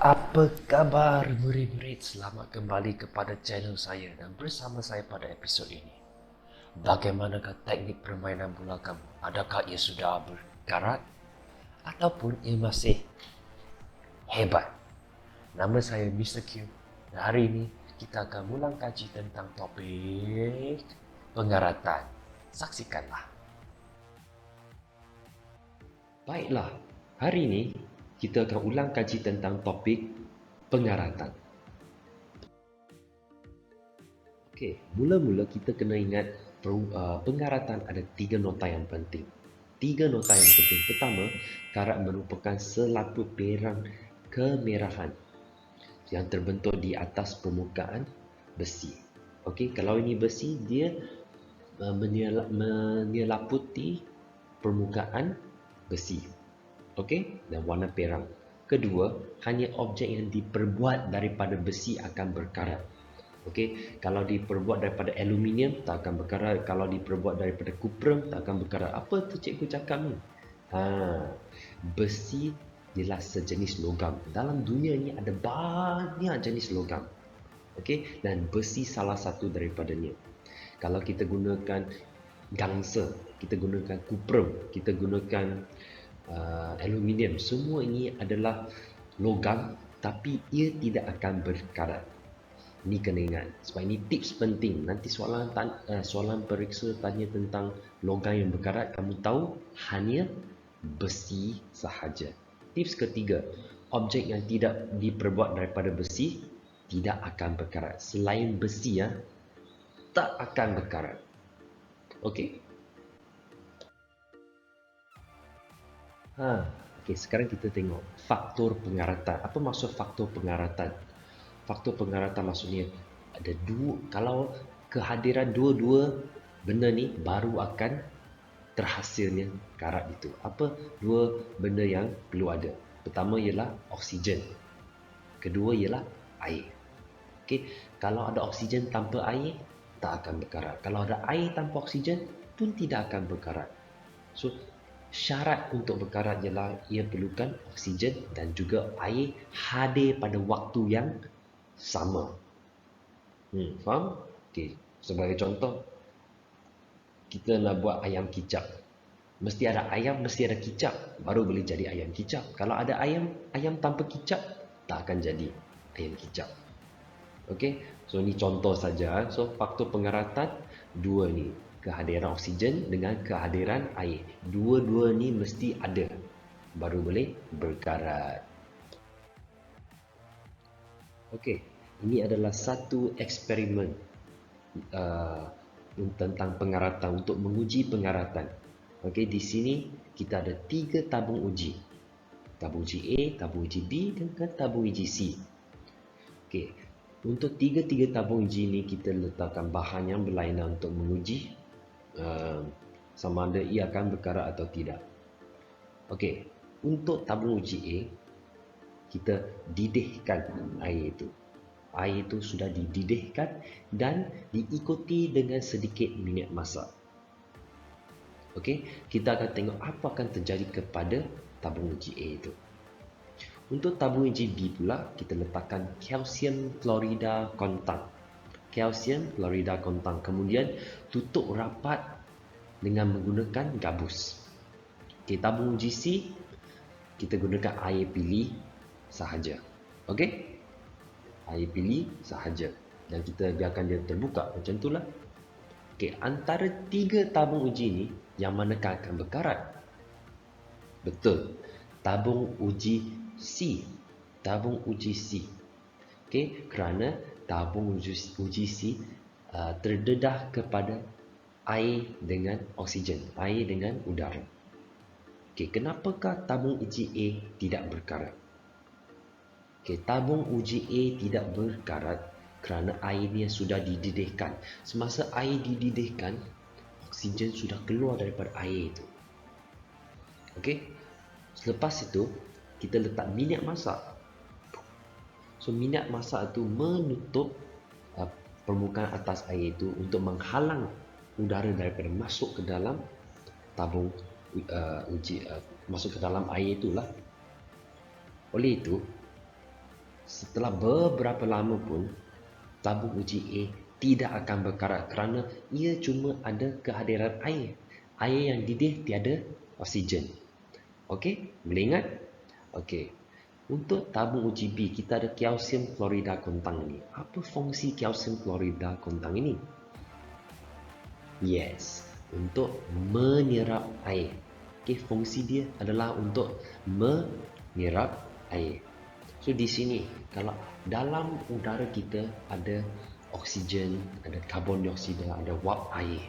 Apa kabar murid-murid? Selamat kembali kepada channel saya dan bersama saya pada episod ini. Bagaimanakah teknik permainan bola kamu? Adakah ia sudah berkarat ataupun ia masih hebat? Nama saya Mr. Q dan hari ini kita akan ulang kaji tentang topik pengaratan. Saksikanlah. Baiklah, hari ini kita akan ulang kaji tentang topik pengaratan. Okey, mula-mula kita kena ingat pengaratan ada 3 nota yang penting. 3 nota yang penting. Pertama, karat merupakan selaput perang kemerahan yang terbentuk di atas permukaan besi. Okey, kalau ini besi, dia menyelaputi permukaan besi. Okey, dan warna perang. Kedua, hanya objek yang diperbuat daripada besi akan berkarat. Okey, kalau diperbuat daripada aluminium tak akan berkarat, kalau diperbuat daripada kuprum tak akan berkarat. Apa tu cikgu cakap ni? Besi ialah sejenis logam. Dalam dunia ni ada banyak jenis logam. Okey, dan besi salah satu daripadanya. Kalau kita gunakan gangsa, kita gunakan kuprum, kita gunakan aluminium, semua ini adalah logam tapi ia tidak akan berkarat. Ini kena ingat sebab ini tips penting. Nanti soalan periksa tanya tentang logam yang berkarat, kamu tahu hanya besi sahaja. Tips ketiga, objek yang tidak diperbuat daripada besi tidak akan berkarat. Selain besi tak akan berkarat. Okey. Okey, sekarang kita tengok faktor pengaratan. Apa maksud faktor pengaratan? Faktor pengaratan maksudnya ada kalau kehadiran dua-dua benda ni baru akan terhasilnya karat itu. Apa dua benda yang perlu ada? Pertama ialah oksigen. Kedua ialah air. Okey, kalau ada oksigen tanpa air tak akan berkarat. Kalau ada air tanpa oksigen pun tidak akan berkarat. So, syarat untuk berkarat ialah ia perlukan oksigen dan juga air hadir pada waktu yang sama. Faham? Okey, sebagai contoh, kita nak buat ayam kicap. Mesti ada ayam, mesti ada kicap, baru boleh jadi ayam kicap. Kalau ada ayam tanpa kicap, tak akan jadi ayam kicap. Okey, so ini contoh saja. So faktor pengaratan dua ni, kehadiran oksigen dengan kehadiran air. Dua-dua ni mesti ada, baru boleh berkarat. Okey, ini adalah satu eksperimen tentang pengaratan, untuk menguji pengaratan. Okey, di sini kita ada 3 tabung uji. Tabung uji A, tabung uji B dan tabung uji C. Okey, untuk tiga tabung uji ini kita letakkan bahan yang berlainan untuk menguji sama ada ia akan berkarat atau tidak. Okey, untuk tabung uji A, kita didihkan air itu. Air itu sudah dididihkan dan diikuti dengan sedikit minyak masak. Okey, kita akan tengok apa akan terjadi kepada tabung uji A itu. Untuk tabung uji B pula, kita letakkan kalsium klorida kontan. Kalsium klorida kontan. Kemudian tutup rapat dengan menggunakan gabus. Okey, tabung uji C, kita gunakan air pilih sahaja. Okey? Air pilih sahaja. Dan kita biarkan dia terbuka macam itulah. Okey, antara 3 tabung uji ni, yang manakah akan berkarat? Betul. Tabung uji C. Tabung uji C. Okey, kerana tabung uji C terdedah kepada air dengan oksigen, air dengan udara. Okey, kenapakah tabung uji A tidak berkarat? Okey, tabung uji A tidak berkarat kerana airnya sudah dididihkan. Semasa air dididihkan, oksigen sudah keluar daripada air itu. Okey, selepas itu kita letak minyak masak. So minyak masak itu menutup permukaan atas air itu untuk menghalang udara daripada masuk ke dalam tabung uji, masuk ke dalam air itulah. Oleh itu, setelah beberapa lama pun tabung uji A tidak akan berkarat kerana ia cuma ada kehadiran air. Air yang didih tiada oksigen. Okey, boleh ingat? Okey. Untuk tabung uji B, kita ada kalsium klorida kontang ini. Apa fungsi kalsium klorida kontang ini? Yes, untuk menyerap air. Okey, fungsi dia adalah untuk menyerap air. So di sini, kalau dalam udara kita ada oksigen, ada karbon dioksida, ada wap air.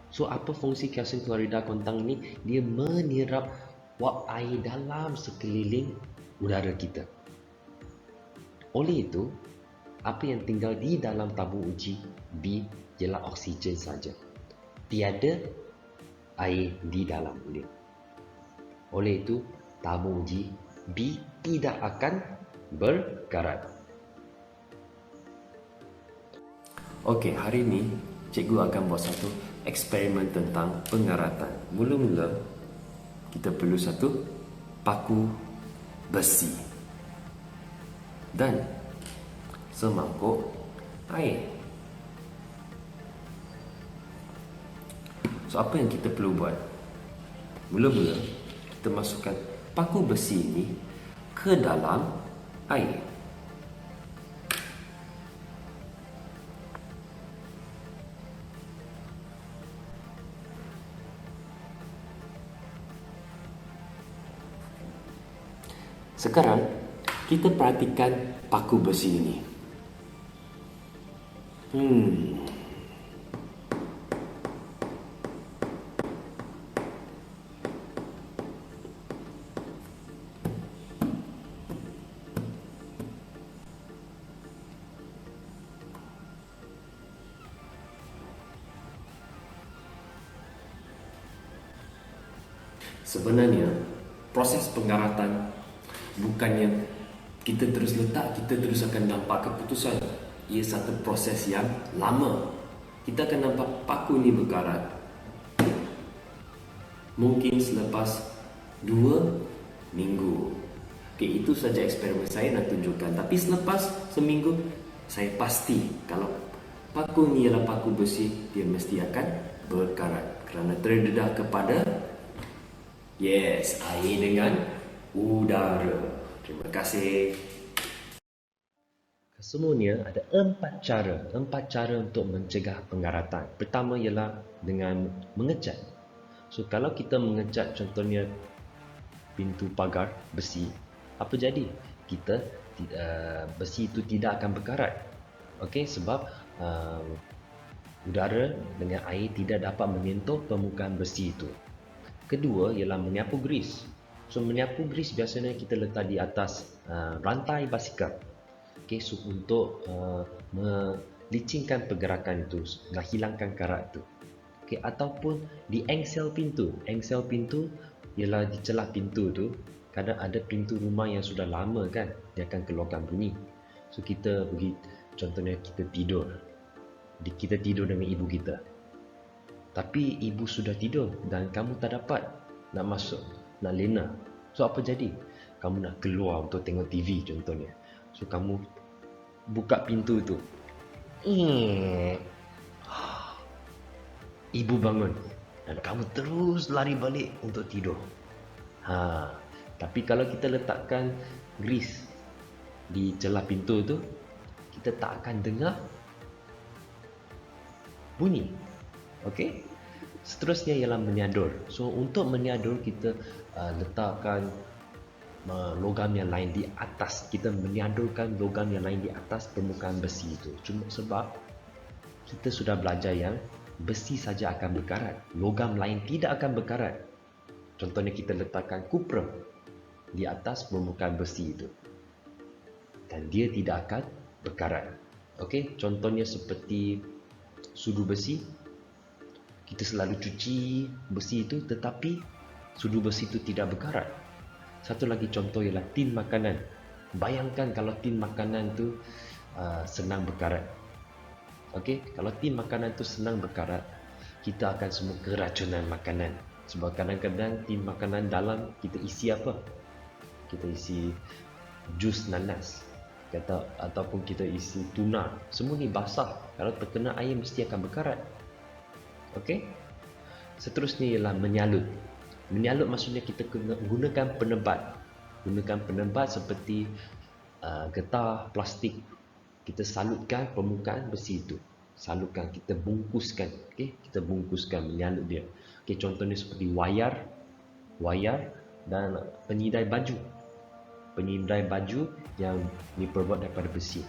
So apa fungsi kalsium klorida kontang ini? Dia menyerap wap air dalam sekeliling udara kita. Oleh itu, apa yang tinggal di dalam tabung uji B ialah oksigen saja. Tiada air di dalam dia. Oleh itu, tabung uji B tidak akan berkarat. Okey, hari ini cikgu akan buat satu eksperimen tentang pengaratan. Mula-mula kita perlu satu paku besi dan semangkuk air. So apa yang kita perlu buat? Mula-mula kita masukkan paku besi ini ke dalam air. Sekarang kita perhatikan paku besi ini. Sebenarnya proses pengaratan bukannya kita terus letak, kita terus akan nampak keputusan. Ia satu proses yang lama. Kita akan nampak paku ini berkarat mungkin selepas 2 minggu. Okey, itu saja eksperimen saya nak tunjukkan. Tapi selepas seminggu, saya pasti kalau paku ini ialah paku besi, dia mesti akan berkarat kerana terdedah kepada air dengan udara. Terima kasih. Kesemuanya ada 4 cara untuk mencegah pengaratan. Pertama ialah dengan mengecat. So kalau kita mengecat contohnya pintu pagar besi, apa jadi? Kita besi itu tidak akan berkarat. Okey, sebab udara dengan air tidak dapat menyentuh permukaan besi itu. Kedua ialah menyapu grease. So menyapu grease biasanya kita letak di atas rantai basikal. Okay, so untuk melicingkan pergerakan itu, nak hilangkan karat itu. Okay, ataupun di engsel pintu. Engsel pintu ialah di celah pintu tu. Kadang ada pintu rumah yang sudah lama kan, dia akan keluarkan bunyi. So kita pergi, contohnya kita tidur. Kita tidur dengan ibu kita. Tapi ibu sudah tidur dan kamu tak dapat nak masuk, nak lena. So apa jadi? Kamu nak keluar untuk tengok TV contohnya. So kamu buka pintu tu. Ibu bangun dan kamu terus lari balik untuk tidur. Tapi kalau kita letakkan grease di celah pintu tu, kita tak akan dengar bunyi. Okey. Seterusnya ialah menyadur. So untuk menyadur kita letakkan logam yang lain di atas. Kita menyadurkan logam yang lain di atas permukaan besi itu. Cuma sebab kita sudah belajar yang besi saja akan berkarat, logam lain tidak akan berkarat. Contohnya kita letakkan kupra di atas permukaan besi itu dan dia tidak akan berkarat. Okey, contohnya seperti sudu besi. Kita selalu cuci besi itu tetapi sudu besi itu tidak berkarat. Satu lagi contoh ialah tin makanan. Bayangkan kalau tin makanan itu senang berkarat. Okey, kalau tin makanan itu senang berkarat, kita akan semua keracunan makanan. Sebab kadang-kadang tin makanan dalam kita isi apa? Kita isi jus nanas. ataupun kita isi tuna, semua ni basah. Kalau terkena air mesti akan berkarat. Okey. Seterusnya ialah menyalut. Menyalut maksudnya kita kena gunakan penebat. Gunakan penebat seperti getah plastik. Kita salutkan permukaan besi itu. Salutkan, kita bungkuskan. Okey, kita bungkuskan, menyalut dia. Okey, contohnya seperti wayar dan penyidai baju. Penyidai baju yang diperbuat daripada besi.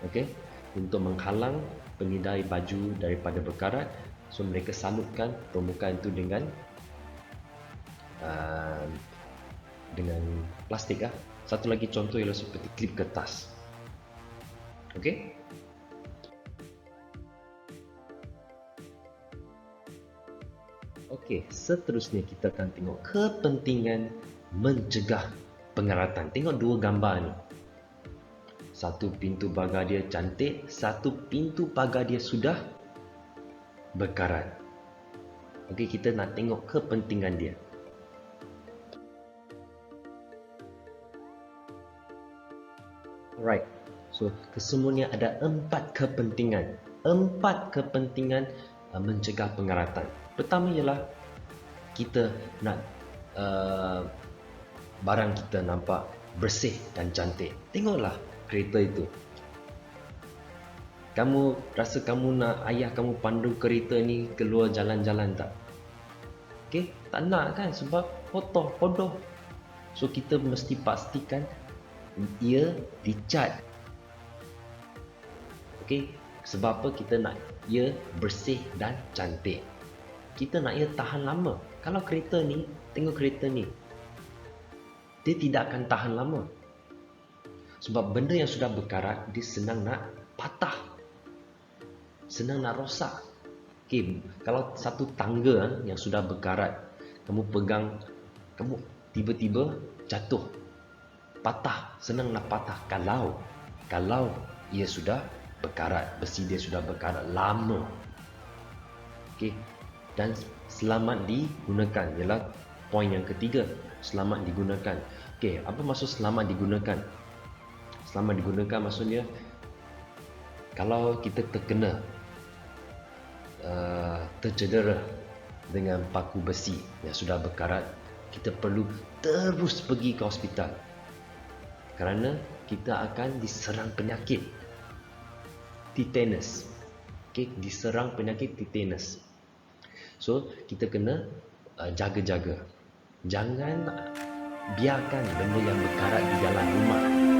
Okey, untuk menghalang penyidai baju daripada berkarat, so mereka salutkan permukaan itu dengan plastik. Satu lagi contoh ialah seperti klip kertas. Okey. Okey, seterusnya kita akan tengok kepentingan mencegah pengaratan. Tengok dua gambar ni. Satu pintu pagar dia cantik, satu pintu pagar dia sudah berkarat. Okey, kita nak tengok kepentingan dia. Alright. So, kesemuanya ada 4 kepentingan. 4 kepentingan mencegah pengaratan. Pertama ialah kita nak barang kita nampak bersih dan cantik. Tengoklah kereta itu. Kamu rasa kamu nak ayah kamu pandu kereta ni keluar jalan-jalan tak? Okey, tak nak kan, sebab kotor, bodoh. So kita mesti pastikan ia dicat. Okey, sebab apa kita nak ia bersih dan cantik. Kita nak ia tahan lama. Kalau kereta ni, tengok kereta ni, dia tidak akan tahan lama. Sebab benda yang sudah berkarat, dia senang nak patah, senang nak rosak. Okay, kalau satu tangga yang sudah berkarat, kamu pegang, kamu tiba-tiba jatuh, patah, senang nak patah. Kalau ia sudah berkarat, besi dia sudah berkarat lama. Okay, dan selamat digunakan ialah poin yang ketiga, selamat digunakan. Okay, apa maksud selamat digunakan? Selamat digunakan maksudnya kalau kita terkena tercedera dengan paku besi yang sudah berkarat, kita perlu terus pergi ke hospital kerana kita akan diserang penyakit tetanus. Okay, diserang penyakit tetanus. So kita kena jaga-jaga. Jangan biarkan benda yang berkarat di dalam rumah.